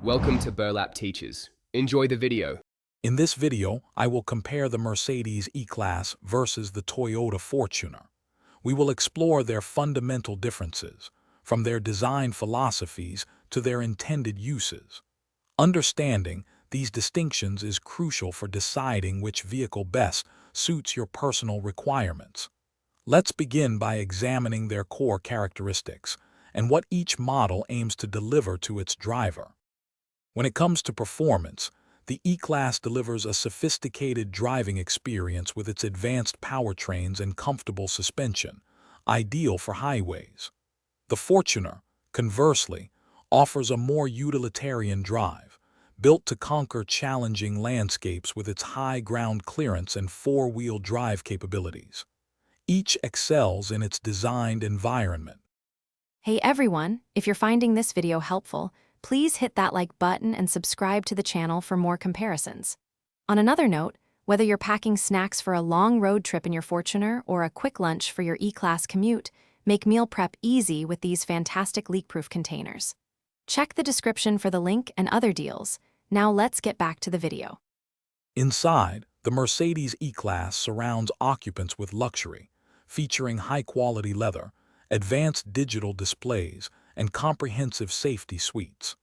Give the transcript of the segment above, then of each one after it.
Welcome to Burlap Teachers. Enjoy the video. In this video, I will compare the Mercedes E-Class versus the Toyota Fortuner. We will explore their fundamental differences, from their design philosophies to their intended uses. Understanding these distinctions is crucial for deciding which vehicle best suits your personal requirements. Let's begin by examining their core characteristics and what each model aims to deliver to its driver. When it comes to performance, the E-Class delivers a sophisticated driving experience with its advanced powertrains and comfortable suspension, ideal for highways. The Fortuner, conversely, offers a more utilitarian drive, built to conquer challenging landscapes with its high ground clearance and four-wheel drive capabilities. Each excels in its designed environment. Hey everyone, if you're finding this video helpful, please hit that like button and subscribe to the channel for more comparisons. On another note, whether you're packing snacks for a long road trip in your Fortuner or a quick lunch for your E-Class commute, make meal prep easy with these fantastic leak-proof containers. Check the description for the link and other deals. Now let's get back to the video. Inside, the Mercedes E-Class surrounds occupants with luxury, featuring high-quality leather, advanced digital displays, and comprehensive safety suites.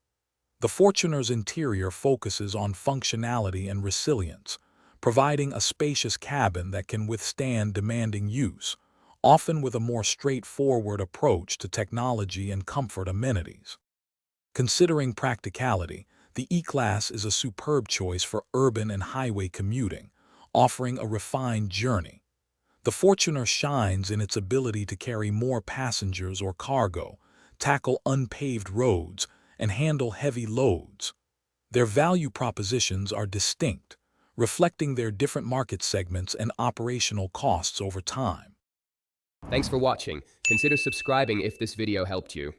The Fortuner's interior focuses on functionality and resilience, providing a spacious cabin that can withstand demanding use, often with a more straightforward approach to technology and comfort amenities. Considering practicality, the E-Class is a superb choice for urban and highway commuting, offering a refined journey. The Fortuner shines in its ability to carry more passengers or cargo, tackle unpaved roads, and handle heavy loads. Their value propositions are distinct, reflecting their different market segments and operational costs over time. Thanks for watching. Consider subscribing if this video helped you.